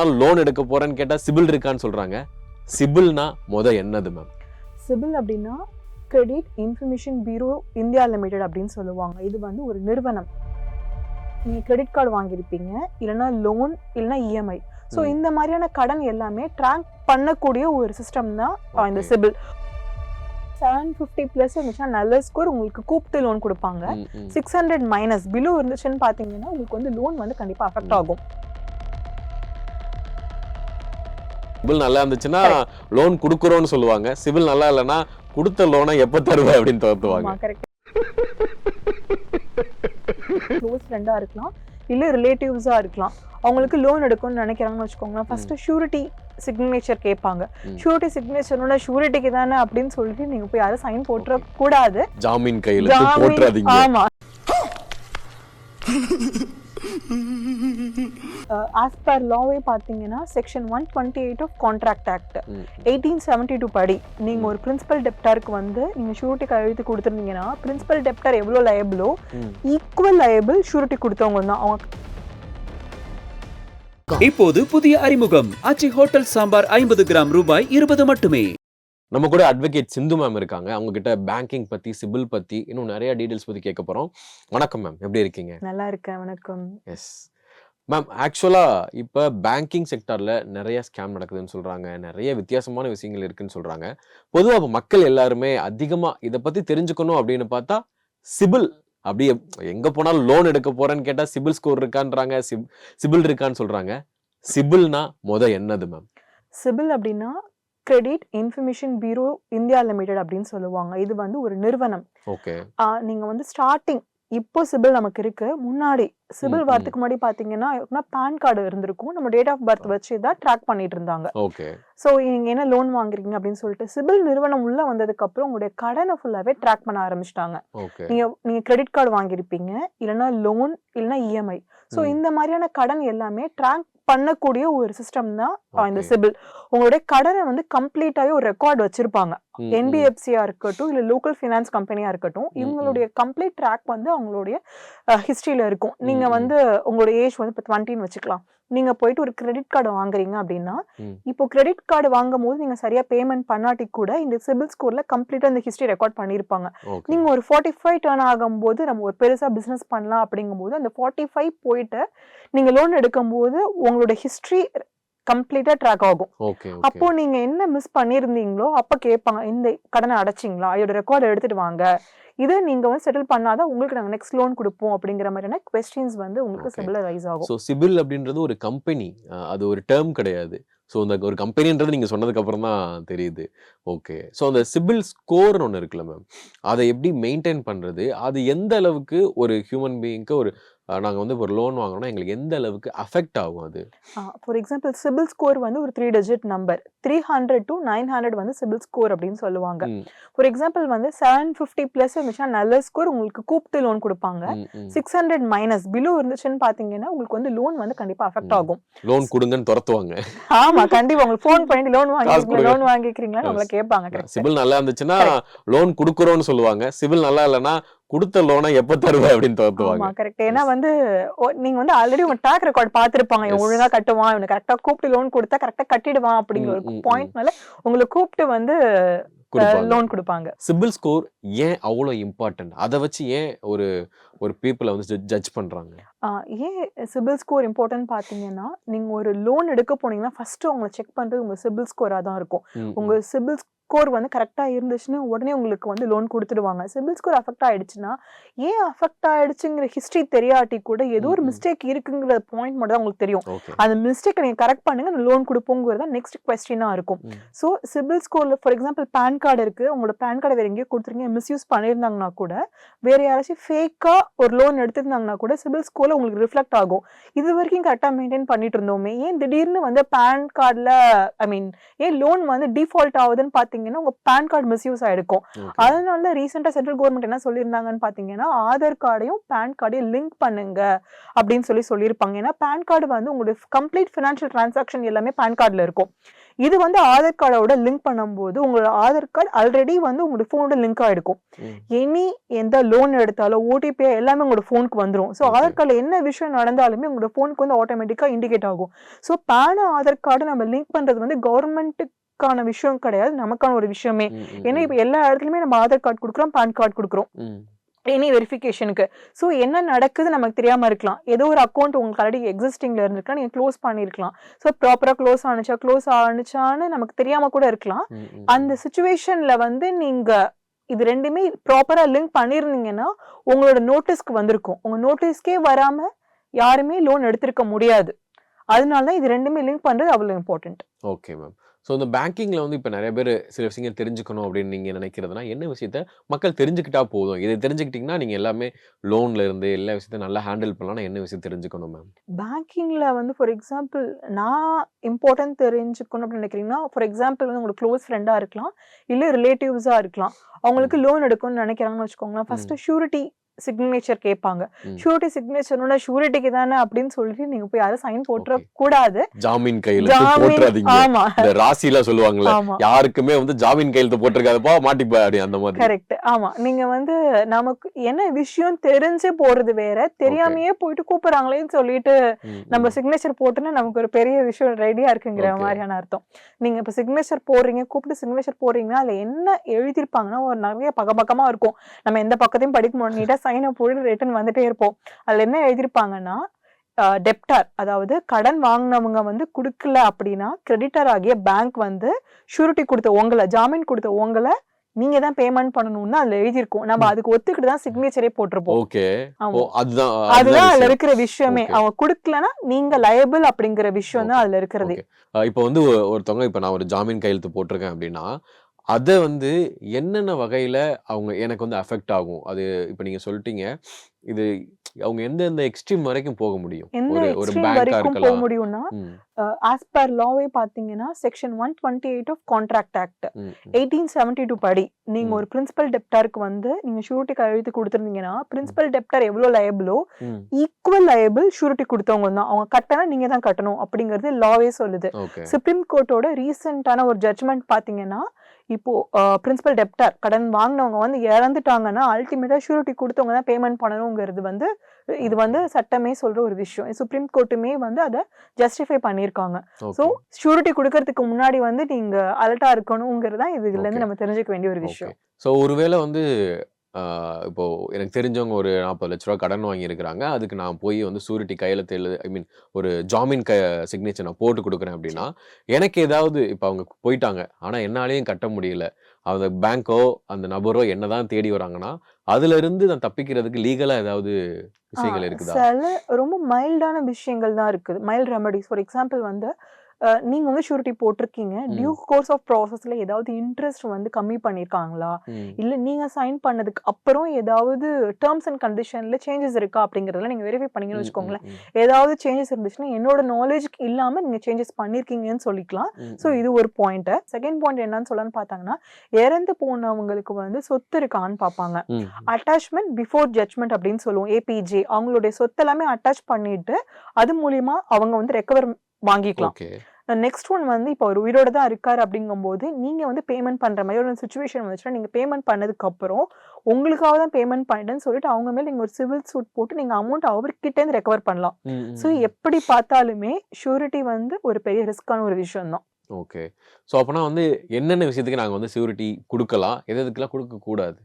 போனாலும் லோன் எடுக்க போறேன்னு கேட்டா சிபில் இருக்கான்னு சொல்றாங்க. சிபில்னா என்னது மேம்? சிபில் அப்படின்னா credit information bureau India limited அப்படின்னு சொல்லுவாங்க. இது வந்து ஒரு நிறுவனம். நீங்கள் கிரெடிட் கார்டு வாங்கியிருப்பீங்க, இல்லைன்னா லோன், இல்லைன்னா இஎம்ஐ. ஸோ இந்த மாதிரியான கடன் எல்லாமே ட்ராக் பண்ணக்கூடிய ஒரு சிஸ்டம் தான் இந்த சிபில். 750+ இருந்துச்சுன்னா நல்ல ஸ்கோர், உங்களுக்கு கூப்பிட்டு லோன் கொடுப்பாங்க. 600 மைனஸ் பிலோ இருந்துச்சுன்னு பார்த்தீங்கன்னா உங்களுக்கு வந்து லோன் வந்து கண்டிப்பாக அஃபெக்ட் ஆகும். சிபில் நல்லா இருந்துச்சுன்னா லோன் கொடுக்குறோம்னு சொல்லுவாங்க. சிபில் நல்லா இல்லைன்னா கொடுத்த லோனை எப்போ தருவேன் அப்படின்னு தோத்துவாங்க. கரெக்ட். க்ளோஸ் ஃப்ரெண்டாக இருக்கலாம், இல்லை ரிலேட்டிவ்ஸாக இருக்கலாம். அவங்களுக்கு லோன் எடுக்கணும்னு நினைக்கிறாங்கன்னு வச்சுக்கோங்களேன். ஃபர்ஸ்ட் ஷூரிட்டி சிக்னேச்சர் கேட்பாங்க. ஷூரிட்டி சிக்னேச்சர்னோட ஷூரிட்டிக்கு தானே அப்படின்னு சொல்லிட்டு நீங்க போய் யாரும் சைன் போட்டுற கூடாது. ஜாமீன் கையில போட்டுறாதீங்க. ஆமா. as per lawவே பாத்தீங்கன்னா செக்ஷன் 128 ஆஃப் கான்ட்ராக்ட் ஆக்ட் 1872 படி நீங்க ஒரு பிரின்சிபல் டெப்டாருக்கு வந்து நீங்க ஷூரிட்டி கையெழுத்து கொடுத்துருந்தீங்கன்னா பிரின்சிபல் டெப்டார் எவ்வளவு லயபிளோ ஈக்குவல் லயபிள் ஷூரிட்டி கொடுத்தவங்க தான் அவங்க. இப்போது புதிய அறிமுகம் ஆச்சி ஹோட்டல் சாம்பார் 50 கிராம் ரூபாய் 20 மட்டுமே. நம்ம கூட அட்வொகேட் சிந்து மேம் இருக்காங்க. அவங்க கிட்ட பேங்கிங் பத்தி, சிபில் பத்தி, இன்னும் நிறைய டீடைல்ஸ் பத்தி கேட்க போறோம். வணக்கம் மேம், எப்படி இருக்கீங்க? நல்லா இருக்கேன். வணக்கம். எஸ் மேம், ஆக்சுவலா இப்ப பேங்கிங் செக்டர்ல நிறைய ஸ்கேம் நடக்குதுன்னு சொல்றாங்க, நிறைய வித்தியாசமான விஷயங்கள் இருக்குன்னு சொல்றாங்க. பொதுவாக மக்கள் எல்லாருமே அதிகமா இதை பத்தி தெரிஞ்சுக்கணும் அப்படின்னு பார்த்தா சிபில், அப்படியே எங்க போனாலும் லோன் எடுக்க போறேன்னு கேட்டா சிபில் ஸ்கோர் இருக்கான்றாங்க, சிபில் இருக்கான்னு சொல்றாங்க. சிபில்னா என்னது மேம்? சிபில் அப்படின்னா credit information bureau India limited அப்படின்னு சொல்லுவாங்க. இது வந்து ஒரு நிறுவனம். ஓகே. நீங்க வந்து ஸ்டார்டிங் இப்போ சிபில் நமக்கு இருக்கு. முன்னாடி சிபில் வரதுக்கு முன்னாடி பாத்தீங்கன்னா பேன் கார்டு இருந்திருக்கும். நம்ம டேட் ஆஃப் பர்த் வச்சு தான் ட்ராக் பண்ணிட்டு இருந்தாங்க. ஓகே. ஸோ நீங்க என்ன லோன் வாங்குறீங்க அப்படின்னு சொல்லிட்டு சிபில் நிறுவனம் உள்ள வந்ததுக்கு அப்புறம் உங்களுடைய கடனை ஃபுல்லாவே ட்ராக் பண்ண ஆரம்பிச்சிட்டாங்க. நீங்க கிரெடிட் கார்டு வாங்கியிருப்பீங்க, இல்லைன்னா லோன், இல்லைன்னா இஎம்ஐ. ஸோ இந்த மாதிரியான கடன் எல்லாமே ட்ராக் பண்ணக்கூடிய ஒரு சிஸ்டம் தான் இந்த சிபில். உங்களுடைய கடனை வந்து கம்ப்ளீட்டாவே ஒரு ரெக்கார்ட் வச்சிருப்பாங்க. என்பிஎஃப்சியா இருக்கட்டும், இல்ல லோக்கல் ஃபைனான்ஸ் கம்பெனியா இருக்கட்டும், இவங்களுடைய கம்ப்ளீட் ட்ராக் வந்து அவங்களுடைய ஹிஸ்டரியில இருக்கும். நீங்க வந்து உங்களுடைய ஏஜ் வந்து இப்போ 20 வச்சுக்கலாம். நீங்க போயிட்டு ஒரு கிரெடிட் கார்டு வாங்குறீங்க அப்படின்னா, இப்போ கிரெடிட் கார்டு வாங்கும் போது நீங்க சரியா பேமெண்ட் பண்ணாட்டி கூட இந்த சிபில் ஸ்கோர்ல கம்ப்ளீட்டா இந்த ஹிஸ்டரி ரெக்கார்ட் பண்ணிருப்பாங்க. நீங்க ஒரு 45 டர்ன் ஆகும்போது நம்ம ஒரு பெருசா பிசினஸ் பண்ணலாம் அப்படிங்கும் போது அந்த 45 போயிட்டு நீங்க லோன் எடுக்கும் போது உங்களோட ஹிஸ்டரி கம்ப்ளீட்டா ட்ராக் ஆகும். அப்போ நீங்க என்ன மிஸ் பண்ணிருந்தீங்களோ அப்ப கேட்பாங்க, இந்த கடனை அடைச்சிங்களா, இதோட ரெக்கார்டு எடுத்துட்டு வாங்க, இதை நீங்க வந்து செட்டில் பண்ணாதான் உங்களுக்கு நாங்க நெக்ஸ்ட் லோன் கொடுப்போம் அப்படிங்கிற மாதிரியான क्वेश्चंस வந்து உங்களுக்கு சிபில்ல ரைஸ் ஆகும். சோ சிபில் அப்படின்றது ஒரு கம்பெனி, அது ஒரு டேர்ம் கிடையாது. ஸோ அந்த ஒரு கம்பெனின்றது நீங்கள் சொன்னதுக்கு அப்புறம் தான் தெரியுது. ஓகே. ஸோ அந்த சிபில் ஸ்கோர்னு ஒன்று இருக்குல்ல மேம், அதை எப்படி மெயின்டைன் பண்ணுறது, அது எந்த அளவுக்கு ஒரு ஹியூமன் பீயிங்க்கு ஒரு நாங்கள் வந்து ஒரு லோன் வாங்கினோம்னா எங்களுக்கு எந்த அளவுக்கு அஃபெக்ட் ஆகும் அது? ஃபார் எக்ஸாம்பிள் சிபில் ஸ்கோர் வந்து ஒரு 3 டிஜிட் நம்பர், 300 to 900 வந்து சிபில் ஸ்கோர் அப்படின்னு சொல்லுவாங்க. ஃபார் எக்ஸாம்பிள் வந்து 750+ இருந்துச்சுன்னா நல்ல ஸ்கோர், உங்களுக்கு கூப்பிட்டு லோன் கொடுப்பாங்க. 600 மைனஸ் பிலோ இருந்துச்சுன்னு பார்த்தீங்கன்னா உங்களுக்கு வந்து லோன் வந்து கண்டிப்பாக அஃபெக்ட் ஆகும். லோன் கொடுங்கன்னு துரத்துவாங்க. ஆமா, கண்டிப்பா. உங்களுக்கு ஃபோன் பண்ணி லோன் வாங்கிக்கிறீங்களா நம்மள கேட்பாங்க. சிபில் நல்லா இருந்துச்சுன்னா லோன் கொடுக்குறோம்னு சொல்லுவாங்க. சிபில் நல்லா இல்லைன்னா கொடுத்த லோனை எப்ப தருவேன் அப்படின்னு தோத்துவாங்க. கரெக்ட். ஏன்னா வந்து நீங்க வந்து ஆல்ரெடி உங்க ட்ராக் ரெக்கார்ட் பாத்துருப்பாங்க, இவன் ஒழுங்கா கட்டுவான், இவனுக்கு கரெக்டா கூப்பிட்டு லோன் கொடுத்தா கரெக்டா கட்டிடுவான் அப்படிங்கிற ஒரு பாயிண்ட்னால உங்களை கூப்பிட்டு வந்து லோன் கொடுப்பாங்க. சிபில் ஸ்கோர் ஏன் அவ்வளோ இம்பார்ட்டன்ட்? அதை வச்சு ஏன் ஒரு பீப்புளை வந்து ஜட்ஜ் பண்றாங்க? ஏன் சிபில் ஸ்கோர் இம்பார்ட்டன்ட் பார்த்தீங்கன்னா, நீங்க ஒரு லோன் எடுக்க போனீங்கன்னா ஃபர்ஸ்ட் உங்களை செக் பண்றது உங்க சிபில் ஸ்கோரா தான் இருக்கும். உங்க சிபில் ஸ்கோர் வந்து கரெக்டா இருந்துச்சுன்னா உடனே உங்களுக்கு வந்து லோன் கொடுத்துடுவாங்க. சிபில் ஸ்கோர் அஃபெக்ட் ஆயிடுச்சுன்னா, ஏன் அஃபெக்ட் ஆயிடுச்சுங்கிற ஹிஸ்டரி தெரியாட்டி கூட ஏதோ ஒரு மிஸ்டேக் இருக்குங்கிற பாயிண்ட் மட்டும் தான் உங்களுக்கு தெரியும். அந்த மிஸ்டேக்கை நீங்க கரெக்ட் பண்ணுங்க, அந்த லோன் கொடுப்போங்கிறது நெக்ஸ்ட் கொஸ்டினா இருக்கும். ஸோ சிபில் ஸ்கோர்ல ஃபார் எக்ஸாம்பிள் பேன் கார்டு இருக்கு, உங்களோட பேன் கார்டை வேற எங்கேயோ கொடுத்துருங்க, மிஸ்யூஸ் பண்ணியிருந்தாங்கன்னா கூட, வேற யாராச்சும் ஃபேக்கா ஒரு லோன் எடுத்திருந்தாங்கன்னா கூட சிபில் ஸ்கோர்ல உங்களுக்கு ரிஃப்ளெக்ட் ஆகும். இது வரைக்கும் கரெக்டா மெயின்டைன் பண்ணிட்டு இருந்தோமே, ஏன் திடீர்னு வந்து பேன் கார்டுல ஏன் லோன் வந்து டிஃபால்ட் ஆகுதுன்னு பாத்தீங்கன்னா பாத்தீங்கன்னா உங்க பேன் கார்டு மிஸ்யூஸ் ஆயிருக்கும். ஓகே. அதனால ரீசெண்டா சென்ட்ரல் கவர்மெண்ட் என்ன சொல்லியிருந்தாங்கன்னு பாத்தீங்கன்னா, ஆதார் கார்டையும் பேன் கார்டையும் லிங்க் பண்ணுங்க அப்படின்னு சொல்லியிருப்பாங்க. ஏன்னா பேன் கார்டு வந்து உங்களுடைய கம்ப்ளீட் ஃபினான்ஷியல் டிரான்சாக்ஷன் எல்லாமே பேன் கார்டுல இருக்கும். இது வந்து ஆதார் கார்டோட லிங்க் பண்ணும்போது உங்களோட ஆதார் கார்டு ஆல்ரெடி வந்து உங்களுடைய போனோட லிங்க் ஆயிருக்கும். ம். எனி எந்த லோன் எடுத்தாலும் ஓடிபி எல்லாமே உங்களோட போனுக்கு வந்துரும். So okay. ஆதார் கார்டுல என்ன விஷயம் நடந்தாலுமே உங்களோட போனுக்கு வந்து ஆட்டோமேட்டிக்கா இண்டிகேட் ஆகும். ஸோ பேன் ஆதார் கார்டு நம்ம லிங்க் பண்றது வந்து கவர்மெண்ட்டுக்கான விஷயம் கிடையாது, நமக்கான ஒரு விஷயமே. ம், ம், ஏன்னா ம், இப்ப எல்லா இடத்துலயுமே நம்ம ஆதார் கார்டு கொடுக்குறோம், பேன் கார்டு கொடுக்குறோம் ம். எனி வெரிஃபிகேஷனுக்கு. ஸோ என்ன நடக்குது நமக்கு தெரியாம இருக்கலாம். ஏதோ ஒரு அக்கௌண்ட் உங்களுக்கு ஆல்ரெடி எக்ஸிஸ்டிங்ல இருந்திருக்கலாம், நீங்க க்ளோஸ் பண்ணியிருக்கலாம். ஸோ ப்ராப்பரா க்ளோஸ் ஆனுச்சான்னு நமக்கு தெரியாம கூட இருக்கலாம். ம், ம், அந்த ம். சிச்சுவேஷன்ல வந்து நீங்க இது 2மே ப்ராப்பரா லிங்க் பண்ணியிருந்தீங்கன்னா, உங்களோட நோட்டீஸ்க்கு வந்திருக்கும். உங்க நோட்டீஸ்க்கே வராம யாருமே லோன் எடுத்திருக்க முடியாது. அதனால தான் இது 2மே லிங்க் பண்றது அவ்வளவு இம்பார்ட்டன்ட். Okay ma'am. ஸோ இந்த பேங்கிங்ல வந்து இப்ப நெறைய பேரு சில விஷயங்கள் தெரிஞ்சுக்கணும் அப்படின்னு நீங்க நினைக்கிறதுனா, என்ன விஷயத்த மக்கள் தெரிஞ்சுக்கிட்டா போதும்? இத தெரிஞ்சுக்கிட்டீங்கன்னா, நீங்க எல்லாமே லோன்ல இருந்து எல்லா விஷயத்தையும் நல்லா ஹேண்டில் பண்ணலாம்னா என்ன விஷயம் தெரிஞ்சுக்கணும் மேம்? பேங்கிங்ல வந்து ஃபார் எக்ஸாம்பிள் நான் இம்பார்ட்டன்ட் தெரிஞ்சுக்கணும் அப்படின்னு நினைக்கிறீங்கன்னா, ஃபார் எக்ஸாம்பிள் வந்து உங்களுக்கு க்ளோஸ் ஃப்ரெண்டா இருக்கலாம், இல்ல ரிலேட்டிவ்ஸா இருக்கலாம். அவங்களுக்கு ம். லோன் எடுக்கணும்னு நினைக்கிறாங்கன்னு வச்சுக்கோங்களேன். ஃபர்ஸ்ட் ம். ஷூரிட்டி சிக்னேச்சர் கேட்பாங்க. ம். ஷூரிட்டி சிக்னேச்சர்னா ஷூரிட்டிக்கு தானே அப்படின்னு சொல்லிட்டு நீங்க போய் யாரும் சைன் போட்டுற ஓகே. கூடாது. ஜாமீன் கையெழுத்து ஜாமீன் போட்றாதீங்க. ஆமா, இந்த ராசிலாம் சொல்லுவாங்கல்ல, ஆமா. யாருக்குமே வந்து ஜாமீன் கையெழுத்து போட்டுருக்காதப்பா மாட்டிப்ப அப்படி அந்த மாதிரி. கரெக்ட். ஆமா. நீங்க வந்து நமக்கு என்ன விஷயம் தெரிஞ்சு போறது வேற, ஓகே. தெரியாமயே போயிட்டு கூப்பிடுறாங்களேன்னு சொல்லிட்டு ம், நம்ம ம். சிக்னேச்சர் போட்டோம்னா நமக்கு ஒரு பெரிய விஷயம் ரெடியா இருக்குங்கிற ஓகே. மாதிரியான அர்த்தம். நீங்க இப்ப சிக்னேச்சர் போடுறீங்க, கூப்பிட்டு சிக்னேச்சர் போடுறீங்கன்னா, அதுல என்ன எழுதியிருப்பாங்கன்னா, ஒரு நெறைய பக்கமா இருக்கும். நம்ம எந்த பக்கத்தையும் படிக்க முடியாது. நீட்டா சைன போட்டு ரிட்டர்ன் வந்துட்டே இருப்போம். அதுல என்ன எழுதியிருப்பாங்கன்னா, டெப்டார் அதாவது கடன் வாங்குனவங்க வந்து குடுக்கல அப்படின்னா, கிரெடிட்டர் ஆகிய பேங்க் வந்து ஷூரிட்டி குடுத்த உங்கள, ஜாமீன் குடுத்த உங்கள நீங்க தான் பேமெண்ட் பண்ணணும்னு அதுல எழுதியிருக்கும். நம்ம ம். அதுக்கு ஒத்துக்கிட்டு தான் சிக்னேச்சரே போட்டிருப்போம். ஓகே. ஓ! ஆமா. அதுதான் அதுதான் அதுதான் அதுல விஷயம். இருக்கிற விஷயமே. ஓகே. அவங்க குடுக்கலன்னா நீங்க லயபிள் அப்படிங்கிற விஷயம் தான் ஓகே. அதுல இருக்கிறதே. ஓகே. இப்ப வந்து ஒருத்தவங்க இப்ப நான் ஒரு ஜாமீன் கையெழுத்து போட்டிருக்கேன் அப்படின்னா, அத வந்து என்னென்ன வகையில அவங்க எனக்கு வந்து அஃபெக்ட் ஆகும்? அது இப்ப நீங்க சொல்ட்டீங்க. இது அவங்க எந்தெந்த எக்ஸ்ட்ரீம் வரைக்கும் போக முடியும்? எந்த ஒரு ஒரு எக்ஸ்ட்ரீம் பேங்கா வரைக்கும் போக இருக்கலாம். முடியும்னா, ம். ஆஸ் பர் லாவே பாத்தீங்கன்னா, செக்ஷன் 128 ஆஃப் கான்ட்ராக்ட் ஆக்ட் ம். ம். 1872 படி, நீங்க ம். ஒரு பிரின்சிபல் டெப்டாருக்கு வந்து நீங்க ஷூரிட்டி கையெழுத்து குடுத்திருந்தீங்கன்னா, ம். பிரின்சிபல் டெப்டார் எவ்ளோ லயபிளோ, ம். ஈக்குவல் லயபிள் ஷூரிட்டி குடுத்தவங்க தான். அவங்க கட்டணா நீங்க தான் கட்டணும் அப்படிங்கிறது லாவே சொல்லுது. ஓகே. சுப்ரீம் கோர்ட்டோட ரீசென்ட்டான ஒரு ஜட்ஜ்மெண்ட் பாத்தீங்கன்னா, இப்போ பிரின்சிபல் டெப்டார் கடன் வாங்குனவங்க வந்து இறந்துட்டாங்கன்னா, அல்டிமேட்டா ஷூரிட்டி குடுத்தவங்க தான் பேமெண்ட் பண்ணணுங்கிறது வந்து இது ஓகே. வந்து சட்டமே சொல்ற ஒரு விஷயம். சுப்ரீம் கோர்ட்டுமே வந்து அத ஜஸ்டிஃபை பண்ணியிருக்காங்க. So okay. ஷூரிட்டி குடுக்கறதுக்கு முன்னாடி வந்து நீங்க அலர்ட்டா இருக்கணுங்கிறது தான் இதுல ஓகே. இருந்து நம்ம தெரிஞ்சுக்க வேண்டிய ஒரு ஓகே. விஷயம். ஸோ ஒருவேள வந்து ஆ இப்போ எனக்கு தெரிஞ்சவங்க ஒரு ரூ. 40,00,000 கடன் வாங்கியிருக்கிறாங்க. அதுக்கு நான் போய் வந்து ஷூரிட்டி கையெழுத்து ஐ மீன் ஒரு ஜாமீன் சிக்னேச்சர் நான் போட்டு குடுக்குறேன் சரி. அப்டின்னா, எனக்கு ஏதாவது இப்ப அவங்க போய்ட்டாங்க. ஆனா என்னாலயும் கட்ட முடியல. அந்த பேங்கோ, அந்த நபரோ என்னதான் தேடி வராங்கன்னா, அதுலருந்து நான் தப்பிக்கிறதுக்கு லீகலா ஏதாவது ஆ விஷயங்கள் இருக்குதா? சில ரொம்ப மைல்டான விஷயங்கள் தான் இருக்குது. மைல்ட் ரெமெடிஸ் ஃபார் எக்ஸாம்பிள் வந்து நீங்க வந்து ஷூரிட்டி போட்டிருக்கீங்க. டியூ ம். கோர்ஸ் ஆஃப் ப்ராசஸ்ல ஏதாவது இன்ட்ரெஸ்ட் வந்து கம்மி பண்ணியிருக்காங்களா? ம். இல்ல நீங்க சைன் பண்ணதுக்கு அப்புறம் ஏதாவது டெர்ம்ஸ் அண்ட் கண்டிஷன்ல சேஞ்சஸ் இருக்கா? அப்படிங்கிறதெல்லாம் நீங்க வெரிஃபை பண்ணீங்கன்னு ம். ம். வச்சுக்கோங்களேன். ம். ஏதாவது சேஞ்சஸ் இருந்துச்சுன்னா, என்னோட நாலேட்ஜ்க்கு இல்லாம நீங்க சேஞ்சஸ் பண்ணியிருக்கீங்கன்னு சொல்லிக்கலாம். ம். ஸோ ம். இது ஒரு பாயிண்ட். செகண்ட் பாயிண்ட் என்னன்னு சொல்லலாம்னு பார்த்தாங்கன்னா, இறந்து போனவங்களுக்கு வந்து சொத்து இருக்கான்னு பார்ப்பாங்க. ம். அட்டாச்மென்ட் பிஃபோர் ஜட்ஜ்மென்ட் அப்படின்னு சொல்லுவோம். ஏபிஜே அவங்களுடைய சொத்து எல்லாமே அட்டாச் பண்ணிட்டு, அது மூலியமா அவங்க வந்து ரெக்கவர் வாங்கிக்கலாம். ஓகே. நெக்ஸ்ட் ஒன் வந்து இப்போ அவர் உயிரோட தான் இருக்காரு அப்படிங்கும்போது, நீங்க வந்து பேமெண்ட் பண்ற மாரி ஒரு சிச்சுவேஷன் வந்துச்சுன்னா, நீங்க பேமெண்ட் பண்ணதுக்கு அப்புறம், உங்களுக்காக தான் பேமெண்ட் பண்ணிட்டேன்னு சொல்லிட்டு அவங்க மேல நீங்க ஒரு சிவில் சூட் போட்டு நீங்க அமௌண்ட் அவர்கிட்ட இருந்து ரெக்கவர் பண்ணலாம். ம். ஸோ ம். ம். எப்படி பார்த்தாலுமே ஷூரிட்டி வந்து ஒரு பெரிய ரிஸ்க்கான ஒரு விஷயம் தான். ஓகே. ஸோ அப்பனா வந்து என்னென்ன விஷயத்துக்கு நாங்க வந்து ஷூரிட்டி குடுக்கலாம்? எது எதுக்கெல்லாம் குடுக்கக்கூடாது?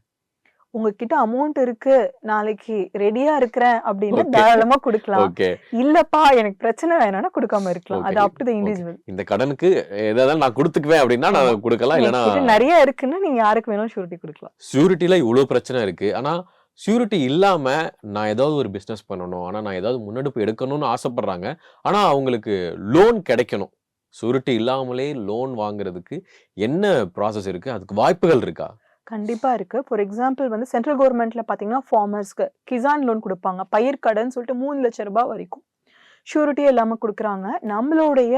உங்ககிட்ட அமௌண்ட் இருக்கு, நாளைக்கு ரெடியா இருக்கிறேன் அப்படின்னா ஓகே. தாராளமா குடுக்கலாம். ஓகே. இல்லப்பா எனக்கு பிரச்சனை வேணாம்னா குடுக்காம இருக்கலாம். ஓகே. அது up to the okay. Individual. இந்த கடனுக்கு எதா இருந்தாலும் நான் குடுத்துக்குவேன் அப்டின்னா, ஆமா. நான் குடுக்கலாம். இல்லன்னா என்கிட்ட நெறைய இருக்குன்னா, நீங்க யாருக்கு வேணாலும் ஷூரிட்டி குடுக்கலாம். ஷூரிட்டில இவ்ளோ பிரச்சனை இருக்கு. ஆனா, ஷூரிட்டி இல்லாம நான் ஏதாவது ஒரு பிசினஸ் பண்ணணும். ஆனா, நான் ஏதாவது முன்னெடுப்பு எடுக்கணும்னு ஆசைப்படுறாங்க. ஆனா, அவங்களுக்கு லோன் கிடைக்கணும். ஷூரிட்டி இல்லாமலே லோன் வாங்குறதுக்கு என்ன ப்ராசஸ் இருக்கு? அதுக்கு வாய்ப்புகள் இருக்கா? கண்டிப்பா இருக்கு. ஃபார் எக்ஸாம்பிள் வந்து சென்ட்ரல் கவர்ன்மெண்ட்ல பார்த்தீங்கன்னா, ஃபார்மர்ஸ்க்கு கிசான் லோன் குடுப்பாங்க. பயிர் கடன் சொல்லிட்டு ரூ. 3,00,000 வரைக்கும். ஷூரிட்டியே இல்லாம குடுக்குறாங்க. நம்மளுடைய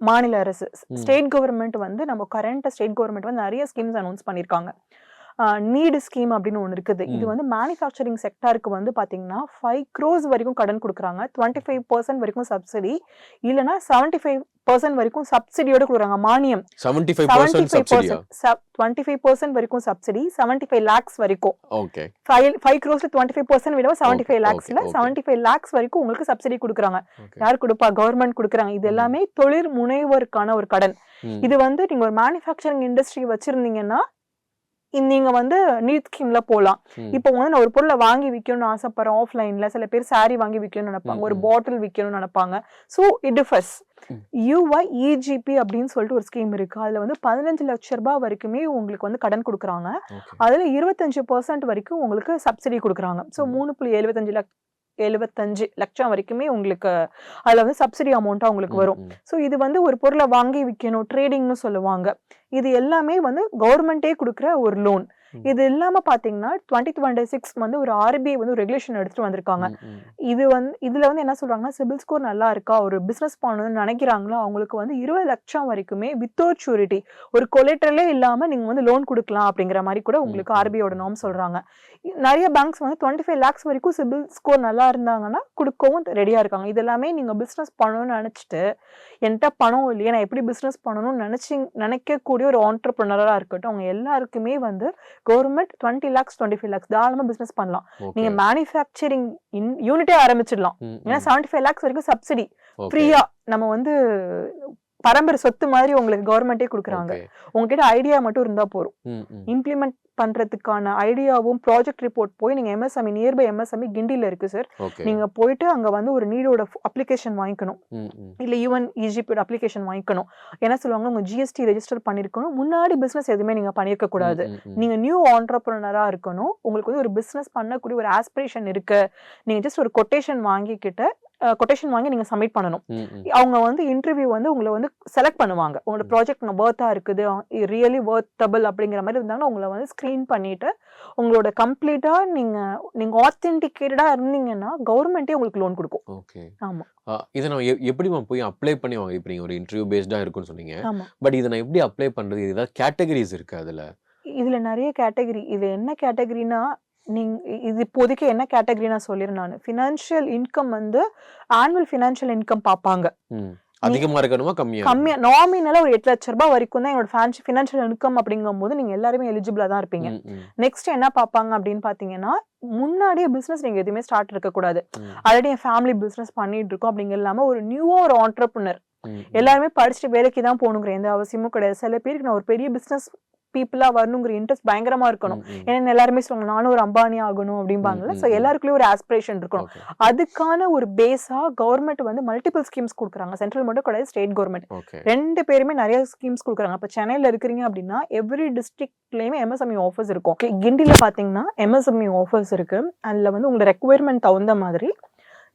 மாநில அரசு ஸ்டேட் கவர்மெண்ட் வந்து நம்ம கரண்ட் ஸ்டேட் கவர்மெண்ட் வந்து நிறைய ஸ்கீம்ஸ் அனௌன்ஸ் பண்ணியிருக்காங்க. நீடு ஸ்கீம் அப்படின்னு ஒன்று இருக்குது. இது வந்து மேனுஃபேக்சரிங் செக்டாருக்கு வந்து பாத்தீங்கன்னா 5 crores வரைக்கும் கடன் கொடுக்குறாங்க. 25% வரைக்கும் சப்சிடி, இல்லைன்னா 75% வரைக்கும் சப்சிடியோட கொடுக்குறாங்க. மானியம் 75% சப்சிடியா? 25% வரைக்கும் சப்சிடி, 75 lakhs வரைக்கும். ஓகே. 5 crores 25% விட 75 lakhsல 75 lakhs வரைக்கும் உங்களுக்கு சப்சிடி கொடுக்குறாங்க. யார் கொடுப்பா? கவர்மெண்ட் கொடுக்குறாங்க. இது எல்லாமே தொழில் முனைவோருக்கான ஒரு கடன். இது வந்து நீங்க ஒரு மேனுஃபேக்சரிங் இண்டஸ்ட்ரி வச்சிருந்தீங்கன்னா நீங்க வந்து நீட் ஸ்கீம்ல போலாம். இப்போ வந்து நான் ஒரு பொருளை வாங்கி விற்கணும்னு ஆசைப்படுறேன் ஆஃப்லைன்ல. சில பேர் சாரி வாங்கி விற்கணும்னு நினைப்பாங்க, ஒரு பாட்டில் விற்கணும்னு நினைப்பாங்க. So it differs. UYEGP அப்படின்னு சொல்லிட்டு ஒரு ஸ்கீம் இருக்கு. அதுல வந்து 15 லட்சம் ரூபாய் வரைக்குமே உங்களுக்கு வந்து கடன் கொடுக்குறாங்க. அதுல 25% வரைக்கும் உங்களுக்கு சப்சிடி கொடுக்குறாங்க. ஸோ 3.75 லட்சம் வரைக்குமே உங்களுக்கு அதுல வந்து சப்சிடி அமௌண்டா உங்களுக்கு வரும். ஸோ இது வந்து ஒரு பொருளை வாங்கி விற்கணும், ட்ரேடிங்னு சொல்லுவாங்க. இது எல்லாமே வந்து கவர்மெண்டே கொடுக்குற ஒரு லோன். இது இல்லாம பாத்தீங்கன்னா 2026 வந்து ஒரு RBI வந்து ஒரு ரெகுலேஷன் எடுத்துட்டு வந்திருக்காங்க. இது வந்து இதுல வந்து என்ன சொல்றாங்கன்னா, சிபில் ஸ்கோர் நல்லா இருக்கா, ஒரு பிசினஸ் பண்ணணும்னு நினைக்கிறாங்களோ அவங்களுக்கு வந்து 20 லட்சம் வரைக்குமே வித்தவுட் ஷூரிட்டி, ஒரு கொலேட்டரலே இல்லாம நீங்க வந்து லோன் கொடுக்கலாம் அப்படிங்கிற மாதிரி கூட உங்களுக்கு RBIயோட நார்ம் சொல்றாங்க. நிறைய பேங்க்ஸ் வந்து 25 lakhs வரைக்கும் சிபில் ஸ்கோர் நல்லா இருந்தாங்கன்னா கொடுக்கவும் ரெடியா இருக்காங்க. இது எல்லாமே நீங்க பிசினஸ் பண்ணணும்னு நினைச்சிட்டு என்கிட்ட பணம் இல்லையே, நான் எப்படி பிசினஸ் பண்ணணும்னு நினைக்கக்கூடிய ஒரு ஆண்டர்பிரினரா இருக்கட்டும், அவங்க எல்லாருக்குமே வந்து கவர்மெண்ட் 20 lakhs 25 lakhs தாராளமா பிசினஸ் பண்ணலாம். நீங்க மேனுஃபேக்சரிங் யூனிட்டே ஆரம்பிச்சிடலாம். ஏன்னா 75 lakhs வரைக்கும் சப்சிடி ஃப்ரீயா நம்ம வந்து பரம்பரை சொத்து மாதிரி உங்களுக்கு கவர்மெண்டே கொடுக்குறாங்க. உங்ககிட்ட ஐடியா மட்டும் இருந்தா போதும். இம்ப்ளிமெண்ட் பண்றதுக்கான ஐடியாவும் ப்ராஜெக்ட் ரிப்போர்ட் போய் நீங்க MSME நியர்பை MSME கிண்டில இருக்கு சார். நீங்க போயிட்டு அங்க வந்து ஒரு நீடோட அப்ளிகேஷன் வாங்கிக்கணும், இல்ல UNEGP அப்ளிகேஷன் வாங்கிக்கணும். என்ன சொல்லுவாங்க, உங்க GST ரெஜிஸ்டர் பண்ணிருக்கணும், முன்னாடி பிசினஸ் எதுவுமே நீங்க பண்ணிருக்க கூடாது, நீங்க நியூ ஆண்டர்பிரினரா இருக்கணும், உங்களுக்கு வந்து ஒரு பிசினஸ் பண்ணக்கூடிய ஒரு ஆஸ்பிரேஷன் இருக்கு, நீங்க ஜஸ்ட் ஒரு கொட்டேஷன் வாங்கி நீங்க சப்மிட் பண்ணணும். அவங்க வந்து இன்டர்வியூ வந்து உங்களை வந்து செலக்ட் பண்ணுவாங்க. உங்களோட ப்ராஜெக்ட் வர்த்தா இருக்குது, ரியலி வர்த்தபிள் அப்படிங்கிற மாதிரி இருந்தாங்கன்னா உங்களை வந்து ஸ்கிரீன் பண்ணிட்டு உங்களோட கம்ப்ளீட்டா நீங்க ஆத்தென்டிகேட்டடா இருந்தீங்கன்னா கவர்மெண்டே உங்களுக்கு லோன் கொடுக்கும். ஓகே. ஆமா. இதை நான் எப்படி போய் அப்ளை பண்ணி வாங்க? இப்போ நீங்க ஒரு இன்டர்வியூ பேஸ்டா இருக்குன்னு சொன்னீங்க. பட் இதை நான் எப்படி அப்ளை பண்றது? ஏதாவது கேட்டகரிஸ் இருக்கு அதுல? இதுல நிறைய கேட்டகரி. இது என்ன கேட்டகரினா, இது இப்போதைக்கு என்ன கேட்டகரி நான் சொல்லிடுறேன். நான் ஃபினான்ஷியல் இன்கம் வந்து ஆனுவல் ஃபினான்ஷியல் இன்கம் பார்ப்பாங்க. அதிகமா இருக்கணுமா கம்மியா? நாமினலா ஒரு 8 லட்சம் ரூபாய் வரைக்கும் தான் என்னோட ஃபினான்ஷியல் இன்கம் அப்படிங்கும் போது நீங்க எல்லாருமே எலிஜிபிளா தான் இருப்பீங்க. நெக்ஸ்ட் என்ன பார்ப்பாங்க அப்படின்னு பாத்தீங்கன்னா, முன்னாடியே பிசினஸ் நீங்க எதுவுமே ஸ்டார்ட் இருக்க கூடாது, ஆல்ரெடி என் ஃபேமிலி பிசினஸ் பண்ணிட்டு இருக்கோம் அப்படிங்க இல்லாம ஒரு நியூவா ஒரு ஆண்டர்பிரினர். எல்லாருமே படிச்சுட்டு வேலைக்கு தான் போகணுங்கிற எந்த அவசியமும் கிடையாது. சில பேருக்கு நான் ஒரு பெரிய பிசினஸ் பீப்புளா வரணுங்கிற இன்ட்ரெஸ்ட் பயங்கரமா இருக்கணும். ஏன்னா எல்லாருமே சொல்லுவாங்க நானும் ஒரு அம்பானி ஆகணும் அப்படிம்பாங்கல்ல. ஸோ எல்லாருக்குள்ளயும் ஒரு ஆஸ்பிரேஷன் இருக்கணும். அதுக்கான ஒரு பேஸா கவர்மெண்ட் வந்து மல்டிபிள் ஸ்கீம்ஸ் கொடுக்குறாங்க. சென்ட்ரல் மட்டும் கிடையாது, ஸ்டேட் கவர்மெண்ட் ரெண்டு பேருமே நிறைய ஸ்கீம்ஸ் கொடுக்குறாங்க. இப்போ சென்னையில இருக்கிறீங்க அப்படின்னா எவ்ரி டிஸ்ட்ரிக்ட்லயுமே MSME ஆஃபர்ஸ் இருக்கும். கிண்டில பாத்தீங்கன்னா MSME ஆஃபர்ஸ் இருக்கு. அதுல வந்து உங்களோட ரெக்குவயர்மெண்ட் தகுந்த மாதிரி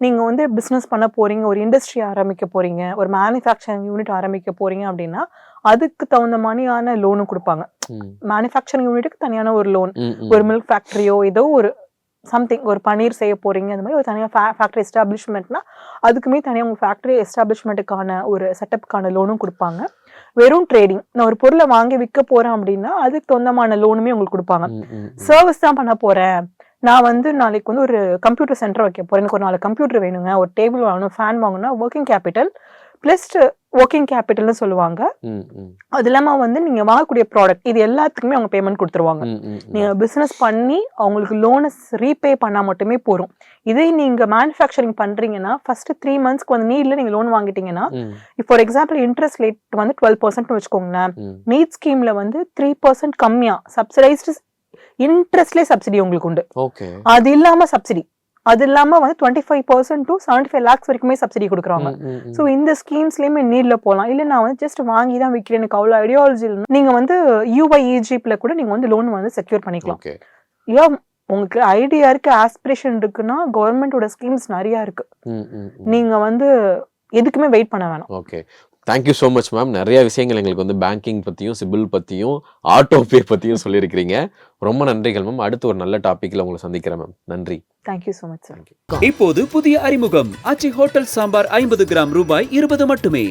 நீங்க வந்து பிசினஸ் பண்ண போறீங்க, ஒரு இண்டஸ்ட்ரி ஆரம்பிக்க போறீங்க, ஒரு மேனுஃபேக்சரிங் யூனிட் ஆரம்பிக்க போறீங்க அப்படின்னா அதுக்கு தகுந்த மாதிரியான லோனும் கொடுப்பாங்க. மேனுஃபேக்சரிங் யூனிட்டுக்கு தனியான ஒரு லோன், ஒரு மில்க் ஃபேக்டரியோ ஏதோ ஒரு சம்திங் ஒரு பன்னீர் செய்ய போறீங்க, அந்த மாதிரி ஒரு தனியாக ஃபேக்டரி எஸ்டாப்ளிஷ்மெண்ட்னா அதுக்குமே தனியாக உங்க ஃபேக்டரி எஸ்டாப்ளிஷ்மெண்ட்டுக்கான ஒரு செட்டப்க்கான லோனும் கொடுப்பாங்க. வெறும் ட்ரேடிங், நான் ஒரு பொருளை வாங்கி விற்க போறேன் அப்படின்னா அதுக்கு சொந்தமான லோனுமே உங்களுக்கு கொடுப்பாங்க. சர்வீஸ் தான் பண்ண போறேன், நான் வந்து நாளைக்கு வந்து ஒரு கம்ப்யூட்டர் சென்டர் வைக்க போறேன், எனக்கு ஒரு 4 கம்ப்யூட்டர் வேணுங்க, ஒரு டேபிள் வாங்கணும், ஃபேன் வாங்கணும்னா ஒர்க்கிங் கேபிட்டல் பிளஸ் ஒர்க்கிங் கேபிட்டல்னு சொல்லுவாங்க. அது இல்லாம வந்து நீங்க வாங்கக்கூடிய ப்ராடக்ட் இது எல்லாத்துக்குமே அவங்க பேமெண்ட் கொடுத்துருவாங்க. நீங்க பிசினஸ் பண்ணி அவங்களுக்கு லோனை ரீபே பண்ணா மட்டுமே போறோம். இதே நீங்க மேனுஃபேக்சரிங் பண்றீங்கன்னா ஃபர்ஸ்ட் 3 monthsக்கு வந்து நீட்ல நீங்க லோன் வாங்கிட்டீங்கன்னா, ஃபார் எக்ஸாம்பிள் இன்ட்ரெஸ்ட் ரேட் வந்து 12% வச்சுக்கோங்களேன். நீட் ஸ்கீம்ல வந்து 3% கம்மியா சப்சிடைஸ்டு இன்ட்ரெஸ்ட்லேயே சப்சிடி உங்களுக்கு உண்டு. அது இல்லாம சப்சிடி, அது இல்லாம வந்து 25% to 75 lakhs வரைக்குமே சப்சிடி கொடுக்குறாங்க. ஸோ இந்த ஸ்கீம்ஸ்லயுமே நீட்ல போகலாம். இல்லை நான் வந்து ஜஸ்ட் வாங்கி தான் விற்கிறேன், எனக்கு அவ்வளோ ஐடியாலஜி நீங்க வந்து UYEGP கூட நீங்க வந்து லோன் வந்து செக்யூர் பண்ணிக்கலாம். ஏன் உங்களுக்கு ஐடியா இருக்கு, ஆஸ்பிரேஷன் இருக்குன்னா கவர்மெண்டோட ஸ்கீம்ஸ் நிறைய இருக்கு. நீங்க வந்து எதுக்குமே வெயிட் பண்ண வேணாம். Okay, thank you so much ma'am. நிறைய விஷயங்கள் எங்களுக்கு வந்து பேங்கிங் பற்றியும் சிபில் பற்றியும் ஆட்டோ பே பற்றியும் சொல்லியிருக்கிறீங்க. ரொம்ப நன்றிகள் மேம். அடுத்து ஒரு நல்ல டாப்பிக்கில் உங்களை சந்திக்கிறேன் மேம். நன்றி. Thank you so much. இப்போது புதிய அறிமுகம் ஆச்சி ஹோட்டல் சாம்பார் 50 கிராம் ரூபாய் 20 மட்டுமே.